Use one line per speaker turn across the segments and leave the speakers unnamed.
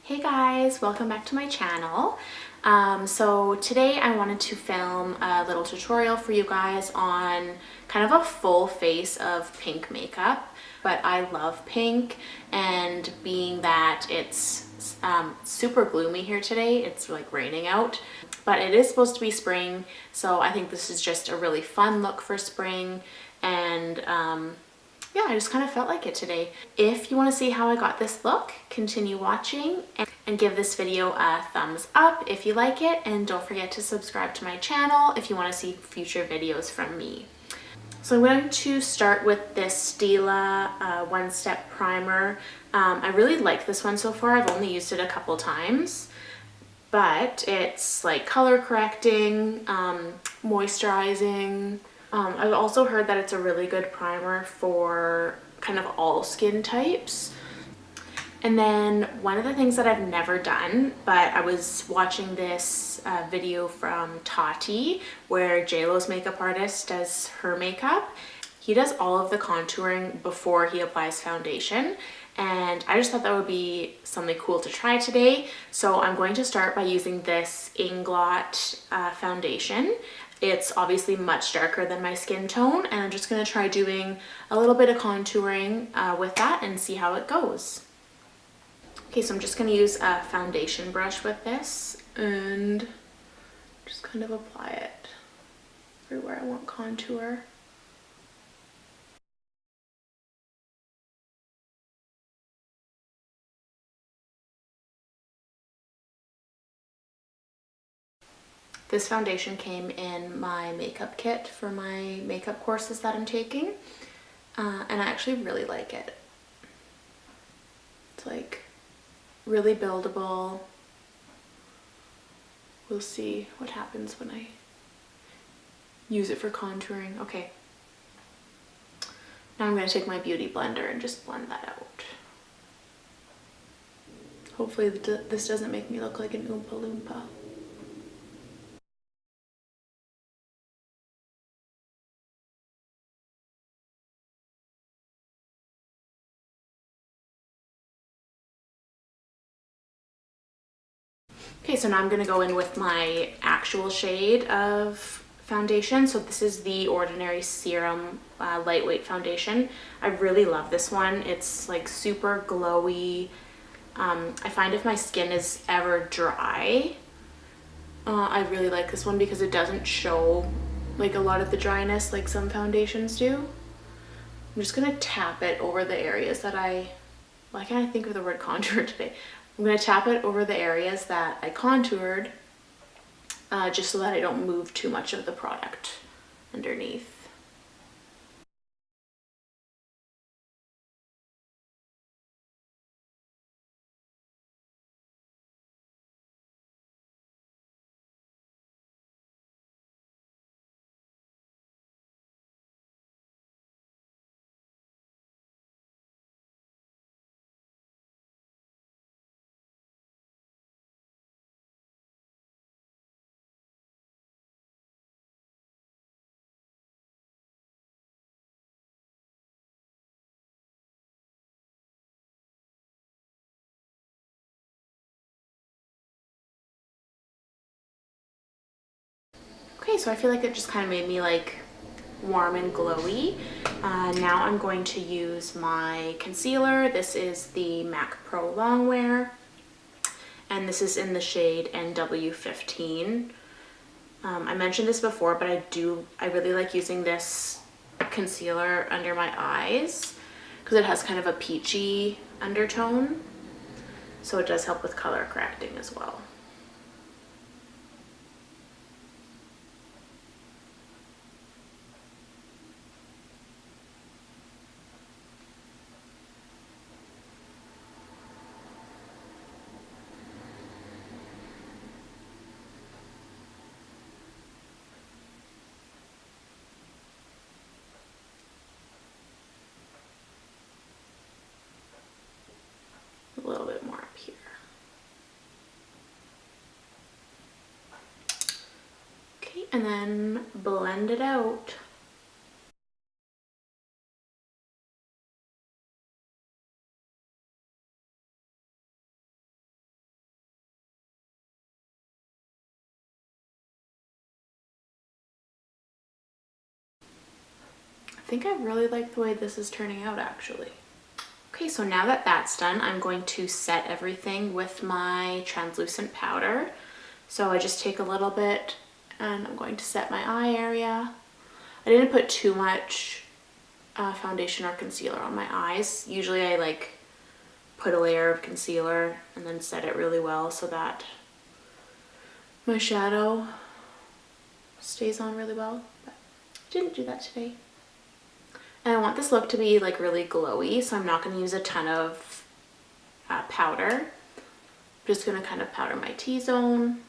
Hey guys, welcome back to my channel. So today I wanted to film a little tutorial for you guys on kind of a full face of pink makeup, but I love pink, and being that it's super gloomy here today, it's like raining out, but it is supposed to be spring, so I think this is just a really fun look for spring, and yeah, I just kind of felt like it today. If you want to see how I got this look, continue watching and give this video a thumbs up if you like it, and don't forget to subscribe to my channel if you want to see future videos from me. So I'm going to start with this Stila One Step Primer. I really like this one so far. I've only used it a couple times, but it's like color correcting, moisturizing. I've also heard that it's a really good primer for kind of all skin types. And then one of the things that I've never done, but I was watching this video from Tati where JLo's makeup artist does her makeup. He does all of the contouring before he applies foundation, and I just thought that would be something cool to try today. So I'm going to start by using this INGLOT foundation. It's obviously much darker than my skin tone, and I'm just going to try doing a little bit of contouring with that and see how it goes. Okay, so I'm just going to use a foundation brush with this and just kind of apply it everywhere I want contour. This foundation came in my makeup kit for my makeup courses that I'm taking, and I actually really like it. It's like really buildable. We'll see what happens when I use it for contouring. Okay. Now I'm going to take my beauty blender and just blend that out. Hopefully this doesn't make me look like an Oompa Loompa. Okay, so now I'm going to go in with my actual shade of foundation. So this is the Ordinary Serum Lightweight Foundation. I really love this one. It's like super glowy. I find if my skin is ever dry, I really like this one because it doesn't show like a lot of the dryness like some foundations do. I'm just going to tap it over the areas that why can't I think of the word contour today? I'm going to tap it over the areas that I contoured, just so that I don't move too much of the product underneath. Okay, so I feel like it just kind of made me like warm and glowy. Now I'm going to use my concealer. This is the MAC Pro Longwear, and this is in the shade NW15. I mentioned this before, but I really like using this concealer under my eyes because it has kind of a peachy undertone, so it does help with color correcting as well. A little bit more up here. Okay, and then blend it out. think I really like the way this is turning out actually. Okay, so now that that's done, I'm going to set everything with my translucent powder. So I just take a little bit and I'm going to set my eye area. I didn't put too much foundation or concealer on my eyes. Usually I like put a layer of concealer and then set it really well so that my shadow stays on really well, but I didn't do that today. And I want this look to be like really glowy, so I'm not going to use a ton of powder. I'm just going to kind of powder my T-zone.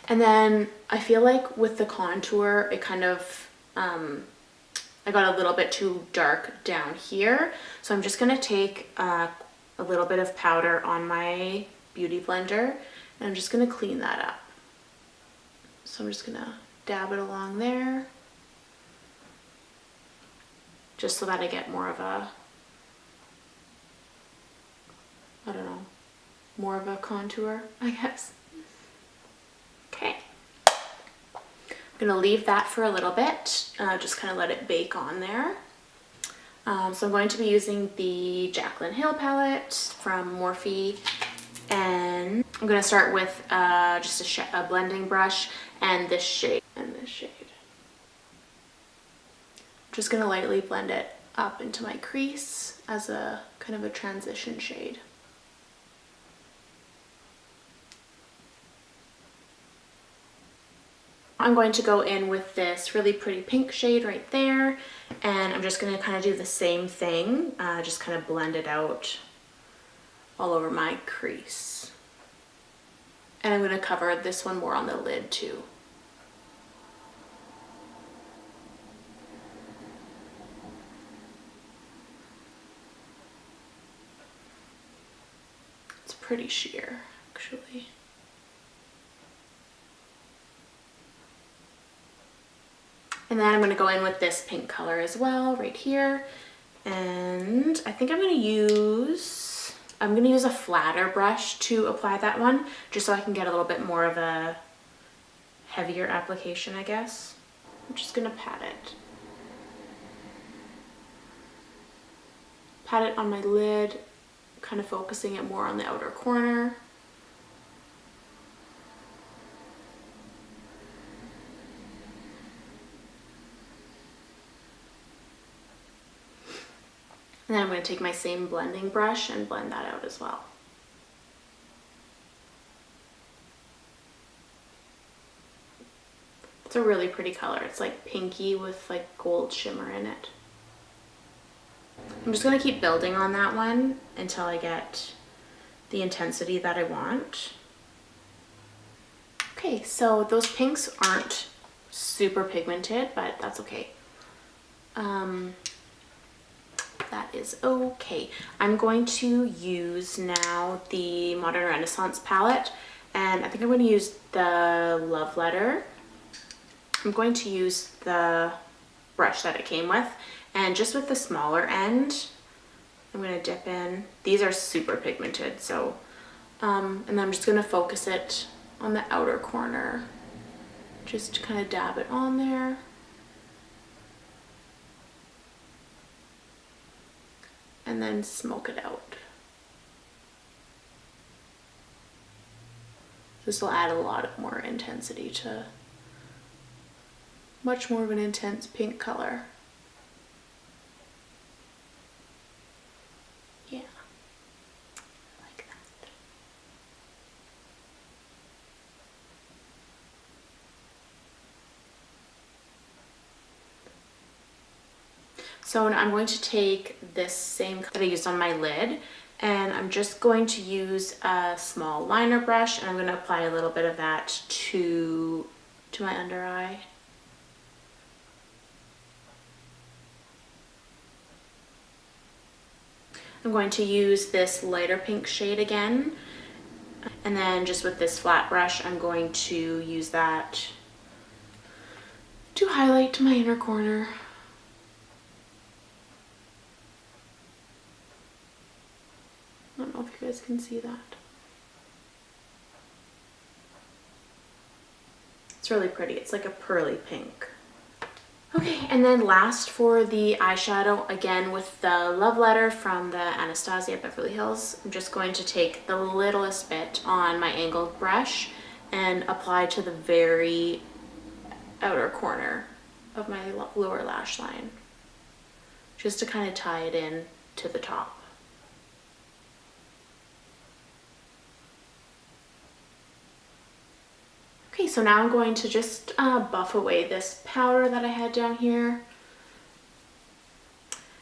And then I feel like with the contour, it kind of, I got a little bit too dark down here. So I'm just going to take a little bit of powder on my Beauty Blender, and I'm just going to clean that up. So I'm just going to dab it along there, just so that I get more of a, I don't know, more of a contour, I guess. Okay. I'm gonna leave that for a little bit, just kind of let it bake on there. So I'm going to be using the JACLYN Hill palette from Morphe, and I'm gonna start with just a blending brush and this shade and this shade. Just gonna lightly blend it up into my crease as a kind of a transition shade. I'm going to go in with this really pretty pink shade right there, and I'm just gonna kind of do the same thing, just kind of blend it out all over my crease. And I'm gonna cover this one more on the lid too. Pretty sheer actually. And then I'm going to go in with this pink color as well right here, and I think I'm going to use a flatter brush to apply that one, just so I can get a little bit more of a heavier application, I guess. I'm just going to pat it on my lid, kind of focusing it more on the outer corner. And then I'm going to take my same blending brush and blend that out as well. It's a really pretty color. It's like pinky with like gold shimmer in it. I'm just going to keep building on that one until I get the intensity that I want. Okay, so those pinks aren't super pigmented, but that's okay. That is okay. I'm going to use now the Modern Renaissance palette, and I think I'm going to use the Love Letter. I'm going to use the brush that it came with, and just with the smaller end, I'm going to dip in. These are super pigmented, so, and then I'm just going to focus it on the outer corner. Just kind of dab it on there. And then smoke it out. This will add a lot more intensity to much more of an intense pink color. Yeah, I like that. So now I'm going to take this same color that I used on my lid, and I'm just going to use a small liner brush, and I'm going to apply a little bit of that to my under eye. I'm going to use this lighter pink shade again, and then just with this flat brush, I'm going to use that to highlight my inner corner. I don't know if you guys can see that. It's really pretty. It's like a pearly pink. Okay, and then last for the eyeshadow, again with the Love Letter from the Anastasia Beverly Hills, I'm just going to take the littlest bit on my angled brush and apply to the very outer corner of my lower lash line, just to kind of tie it in to the top. Okay, so now I'm going to just buff away this powder that I had down here.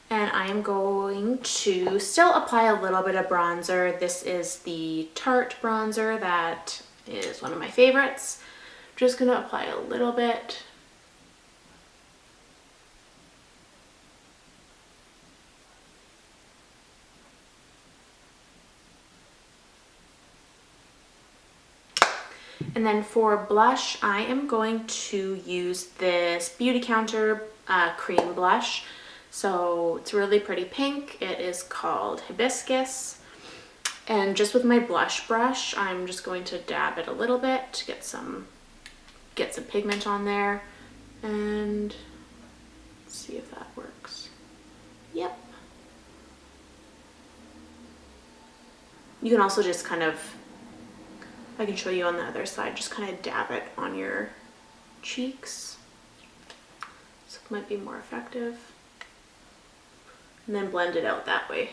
And I am going to still apply a little bit of bronzer. This is the Tarte bronzer that is one of my favorites. I'm just gonna apply a little bit. And then for blush, I am going to use this Beautycounter cream blush. So it's really pretty pink. It is called Hibiscus. And just with my blush brush, I'm just going to dab it a little bit to get some pigment on there. And let's see if that works. Yep. You can also just kind of, I can show you on the other side, just kind of dab it on your cheeks. So it might be more effective. And then blend it out that way.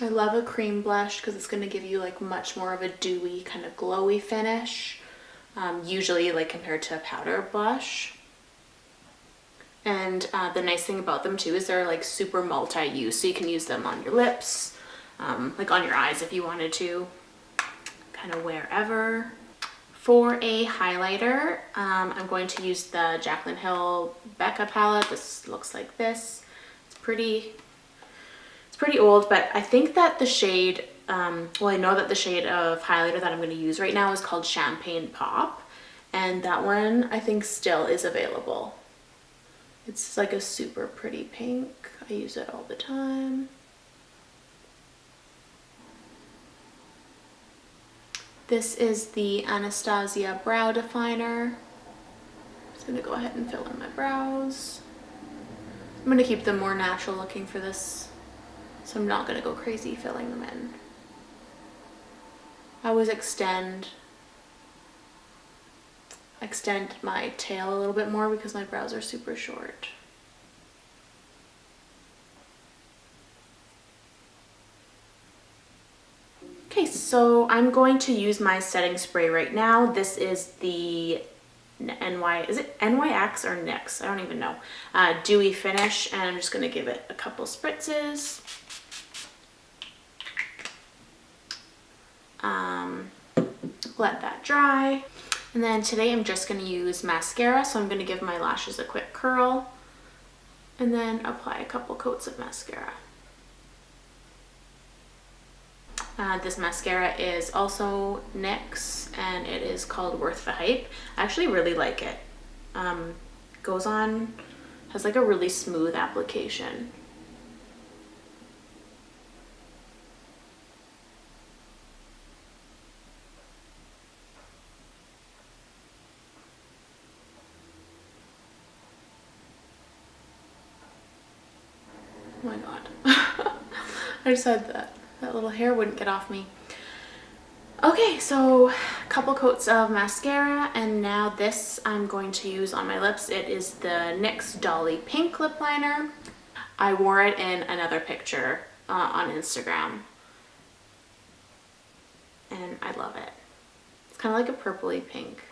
I love a cream blush because it's going to give you like much more of a dewy, kind of glowy finish. Usually like compared to a powder blush. And the nice thing about them too is they're like super multi-use, so you can use them on your lips, like on your eyes if you wanted to, kind of wherever. For a highlighter, I'm going to use the JACLYN Hill Becca palette. This looks like this. It's pretty old, but I think that the shade, well, I know that the shade of highlighter that I'm going to use right now is called Champagne Pop, and that one I think still is available. It's like a super pretty pink. I use it all the time. This is the Anastasia Brow Definer. I'm just gonna go ahead and fill in my brows. I'm gonna keep them more natural looking for this, so I'm not gonna go crazy filling them in. I always extend my tail a little bit more because my brows are super short. Okay, so I'm going to use my setting spray right now. This is the is it NYX or NYX? I don't even know. Dewy Finish, and I'm just gonna give it a couple spritzes. Let that dry. And then today I'm just going to use mascara, so I'm going to give my lashes a quick curl and then apply a couple coats of mascara. This mascara is also NYX and it is called Worth the Hype. I actually really like it. Goes on, has like a really smooth application. Oh my god. I just had that little hair wouldn't get off me. Okay, so a couple coats of mascara, and now this I'm going to use on my lips. It is the NYX Dolly Pink Lip Liner. I wore it in another picture on Instagram, and I love it. It's kind of like a purpley pink.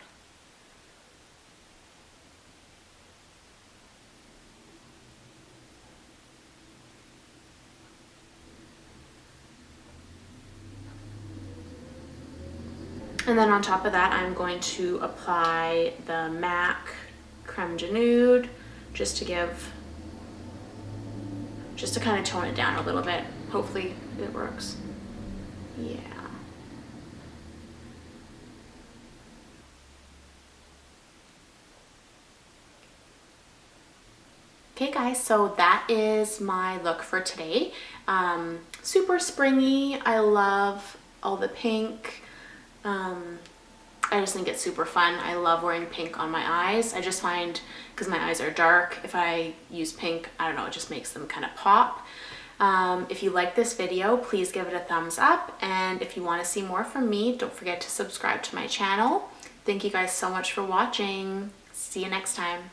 And then on top of that, I'm going to apply the MAC Creme de Nude just to kind of tone it down a little bit. Hopefully it works. Yeah. Okay guys, so that is my look for today. Super springy. I love all the pink. I just think it's super fun. I love wearing pink on my eyes. I just find, because my eyes are dark, if I use pink, I don't know, it just makes them kind of pop. If you like this video, please give it a thumbs up. And if you want to see more from me, don't forget to subscribe to my channel. Thank you guys so much for watching. See you next time.